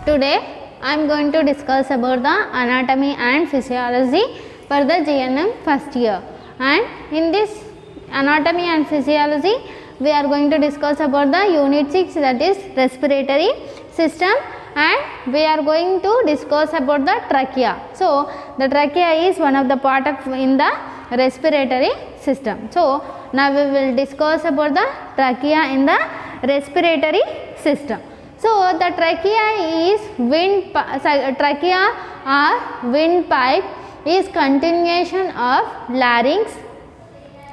Today I am going to discuss about the anatomy and physiology for the GNM first year, and in this anatomy and physiology we are going to discuss about the unit 6, that is respiratory system, and we are going to discuss about the trachea. So the trachea is one of the part of in the respiratory system. So now we will discuss about the trachea in the respiratory system. So the trachea is trachea or windpipe is continuation of larynx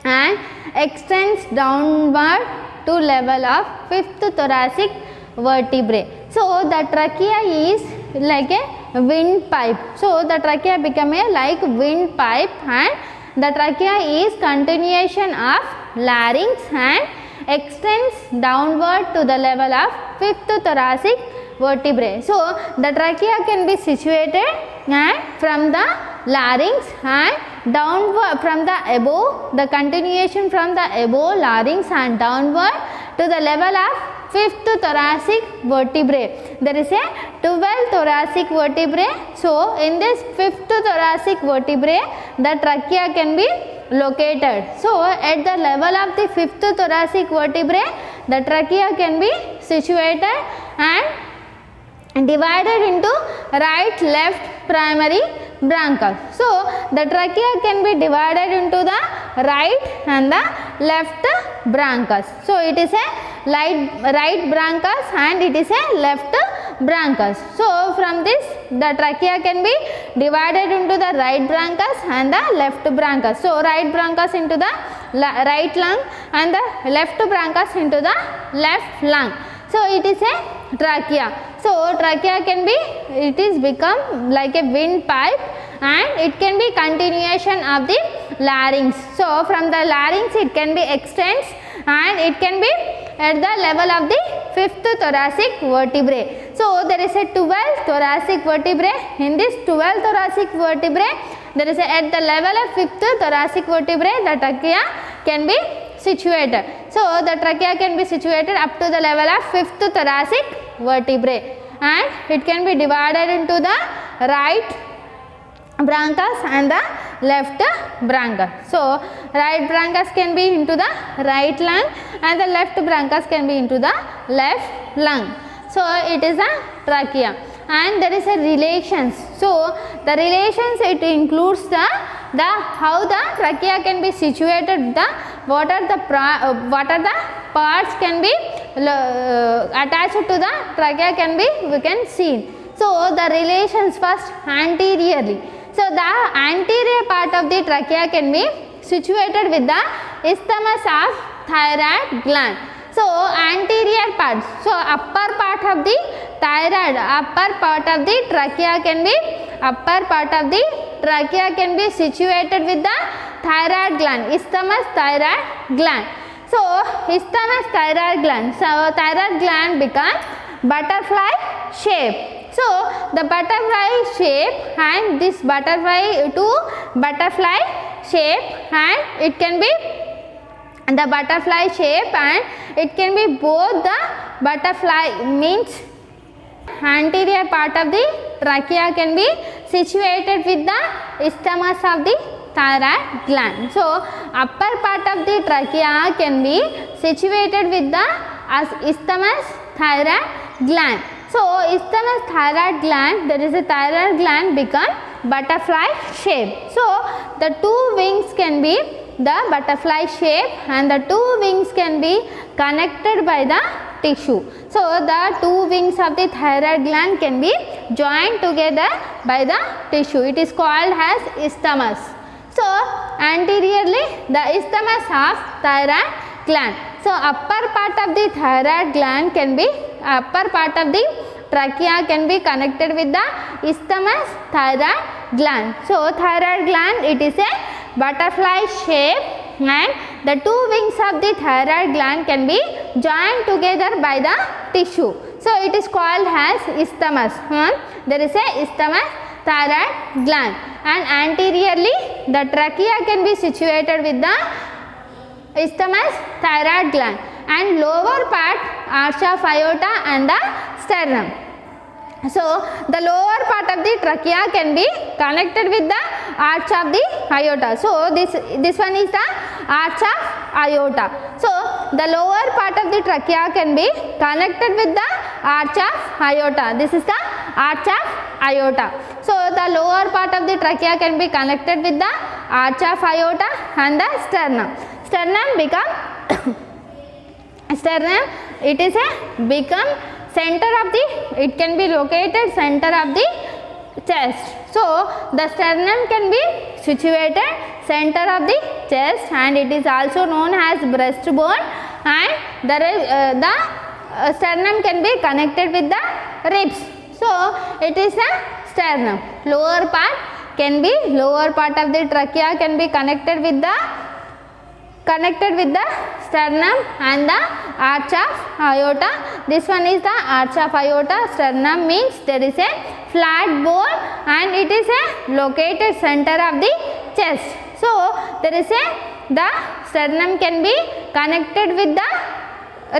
and extends downward to level of fifth thoracic vertebrae. So the trachea is like a windpipe. So the trachea become a like windpipe, and the trachea is continuation of larynx and extends downward to the level of fifth thoracic vertebrae. So the trachea can be situated and from the larynx and downward from the above, the continuation from the above larynx and downward to the level of fifth thoracic vertebrae. There is a 12 thoracic vertebrae. So in this fifth thoracic vertebrae the trachea can be located. So at the level of the fifth thoracic vertebrae the trachea can be situated and divided into right left primary bronchus. So the trachea can be divided into the right and the left bronchus. So it is a right bronchus and it is a left bronchus. So from this the trachea can be divided into the right bronchus and the left bronchus. So right bronchus into the right lung and the left bronchus into the left lung. So it is a trachea. So trachea can be, it is become like a windpipe and it can be continuation of the larynx. So from the larynx it can be extends and it can be at the level of the fifth thoracic vertebrae. So there is a 12 thoracic vertebrae. In this 12 thoracic vertebrae there is a, at the level of fifth thoracic vertebrae the trachea can be situated. So the trachea can be situated up to the level of fifth thoracic vertebrae and it can be divided into the right bronchus and the left bronchus. So right bronchus can be into the right lung and the left bronchus can be into the left lung. So it is a trachea, and there is a relations. So the relations, it includes the how the trachea can be situated, the what are the parts can be attached to the trachea can be we can see. So the relations first anteriorly. So the anterior part of the trachea can be situated with the isthmus of thyroid gland. So anterior part, so upper part of the thyroid, upper part of the trachea can be situated with the thyroid gland, isthmus thyroid gland. So isthmus thyroid gland, so thyroid gland become butterfly shape. So the butterfly shape and this butterfly to butterfly shape, and it can be the butterfly shape and it can be both the butterfly means anterior part of the trachea can be situated with the isthmus of the thyroid gland. So upper part of the trachea can be situated with the isthmus thyroid gland. So isthmus thyroid gland, there is a thyroid gland become butterfly shape. So the two wings can be the butterfly shape and the two wings can be connected by the tissue. So the two wings of the thyroid gland can be joined together by the tissue. It is called as isthmus. So anteriorly the isthmus of thyroid gland. So upper part of the thyroid gland can be, upper part of the trachea can be connected with the isthmus thyroid gland. So thyroid gland, it is a butterfly shape and the two wings of the thyroid gland can be joined together by the tissue. So it is called as isthmus. There is a isthmus thyroid gland, and anteriorly the trachea can be situated with the isthmus thyroid gland and lower part arch of aorta and the sternum. So the lower part of the trachea can be connected with the arch of the aorta. So this one is the arch of aorta. So the lower part of the trachea can be connected with the arch of aorta. This is the arch of aorta. So the lower part of the trachea can be connected with the arch of aorta and the sternum. Sternum become sternum, it is a become center of the, it can be located center of the chest. So the sternum can be situated center of the chest, and it is also known as breastbone, and the sternum can be connected with the ribs. So it is a sternum. Lower part of the trachea can be connected with the sternum and the arch of aorta. This one is the arch of aorta. Sternum means there is a flat bone and it is a located center of the chest. So there is the sternum can be connected with the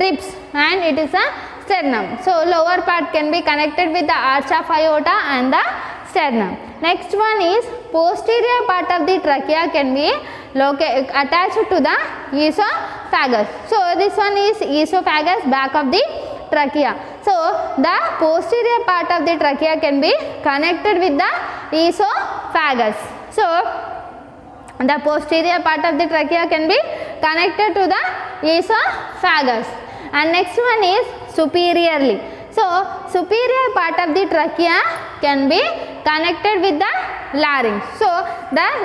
ribs and it is a sternum. So lower part can be connected with the arch of aorta and the sternum. Next one is posterior part of the trachea can be attached to the esophagus. So this one is esophagus, back of the trachea. So the posterior part of the trachea can be connected with the esophagus. So the posterior part of the trachea can be connected to the esophagus. And next one is superiorly. So superior part of the trachea can be connected with the larynx. So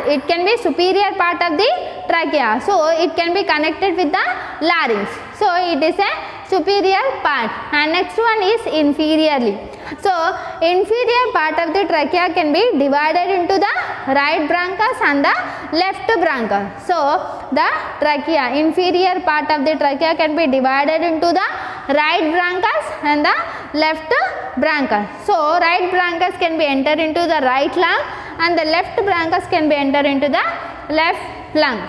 it can be superior part of the trachea. So it can be connected with the larynx. So it is a superior part. And next one is inferiorly. So inferior part of the trachea can be divided into the right bronchus and the left bronchus. So the trachea, inferior part of the trachea can be divided into the right bronchus and the left bronchus. So right bronchus can be entered into the right lung and the left bronchus can be entered into the left lung.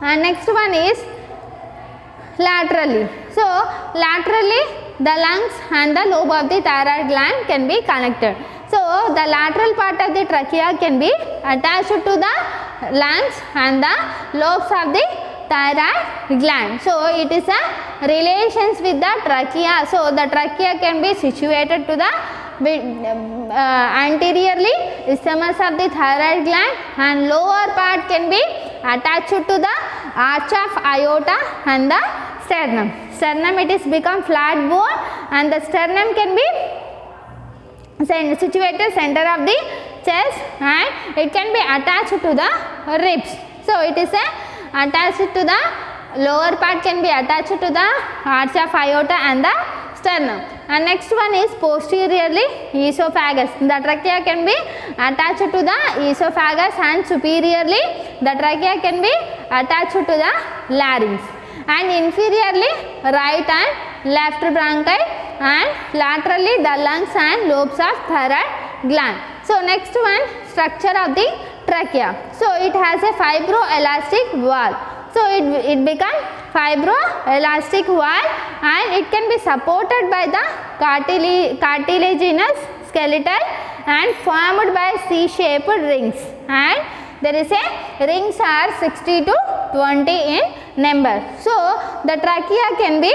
And next one is laterally. So laterally the lungs and the lobe of the thyroid gland can be connected. So the lateral part of the trachea can be attached to the lungs and the lobes of the thyroid gland. So it is a relations with the trachea. So the trachea can be situated to the anteriorly isthmus of the thyroid gland, and lower part can be attached to the arch of aorta and the sternum. Sternum, it is become flat bone and the sternum can be situated center of the chest and it can be attached to the ribs. So it is attached to the lower part can be attached to the arch of aorta and the sternum. And next one is posteriorly esophagus. The trachea can be attached to the esophagus and superiorly the trachea can be attached to the larynx. And inferiorly right and left bronchi, and laterally the lungs and lobes of thyroid gland. So next one, structure of the trachea. So it has a fibroelastic wall. So it becomes fibroelastic wall and it can be supported by the cartilaginous skeleton and formed by C-shaped rings, and there is a rings are 60 to 20 in number. So the trachea can be,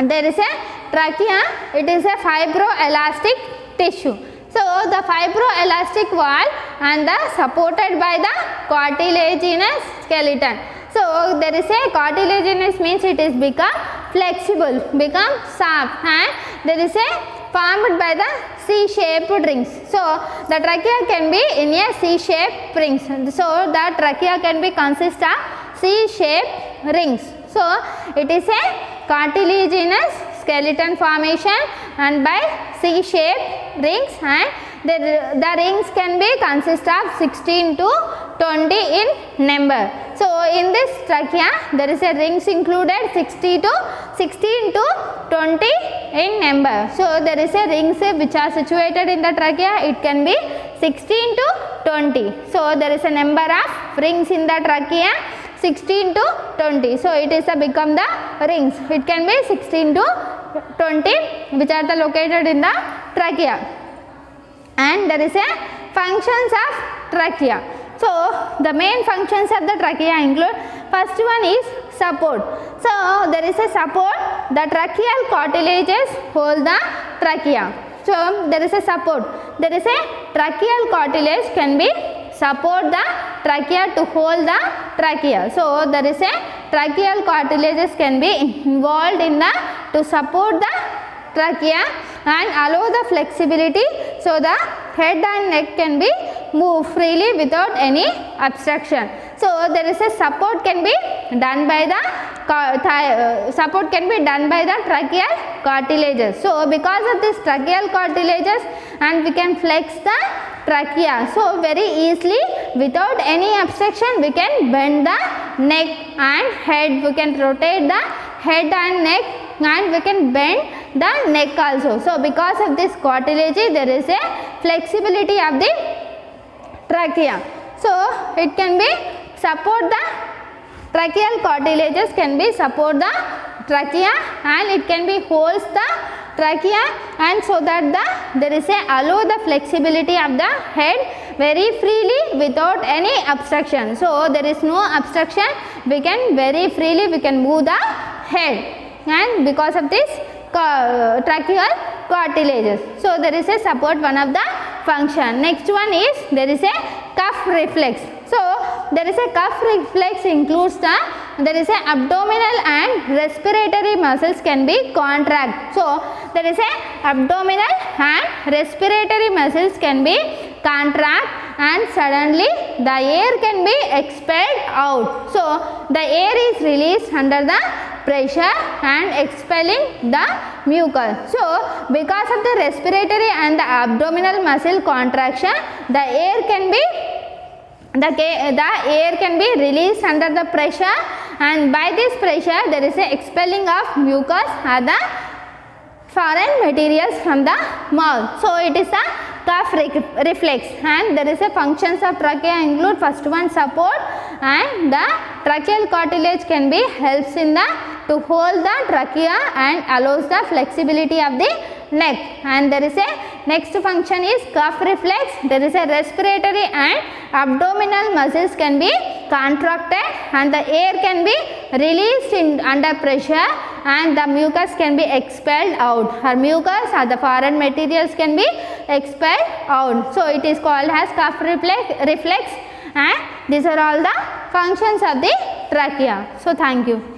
there is a trachea, it is a fibroelastic tissue. So the fibroelastic wall and the supported by the cartilaginous skeleton. So there is a cartilaginous means it is become flexible, become soft, and there is a formed by the C-shaped rings. So the trachea can be in a C-shaped rings. So the trachea can be consist of C-shaped rings. So it is a cartilaginous skeleton formation and by C-shaped rings, and the rings can be consist of 16 to 20 in number. So in this trachea there is a rings included 16 to 20 in number. So there is a rings which are situated in the trachea, it can be 16 to 20. So there is a number of rings in the trachea 16 to 20. So it is a become the rings, it can be 16 to 20 which are the located in the trachea, and there is a functions of trachea. So the main functions of the trachea include, first one is support. So there is a support, the tracheal cartilages hold the trachea. So there is a support, there is a tracheal cartilage can be support the trachea to hold the trachea. So there is a tracheal cartilages can be involved in the to support the trachea and allow the flexibility, so the head and neck can be move freely without any obstruction. So there is a support can be done by the support can be done by the tracheal cartilages. So because of this tracheal cartilages, and we can flex the trachea, so very easily without any obstruction we can bend the neck and head, we can rotate the head and neck, and we can bend the neck also. So because of this cartilage there is a flexibility of the trachea. So it can be support the tracheal cartilages can be support the trachea, and it can be holds the trachea, and so that there is a allow the flexibility of the head very freely without any obstruction. So there is no obstruction, we can very freely we can move the head, and because of this tracheal cartilages. So there is a support, one of the function. Next one is there is a cuff reflex. So there is a cuff reflex includes the there is a abdominal and respiratory muscles can be contract. So there is a abdominal and respiratory muscles can be contract, and suddenly the air can be expelled out. So the air is released under the pressure and expelling the mucus. So because of the respiratory and the abdominal muscle contraction, the air can be released under the pressure, and by this pressure there is a expelling of mucus or the foreign materials from the mouth. So it is a cuff reflex, and there is a functions of trachea include, first one support, and the tracheal cartilage can be helps in the to hold the trachea and allows the flexibility of the neck, and there is a next function is cuff reflex. There is a respiratory and abdominal muscles can be contracted, and the air can be released in under pressure, and the mucus can be expelled out. Her mucus or the foreign materials can be expelled out. So it is called as cuff reflex, and these are all the functions of the trachea. So thank you.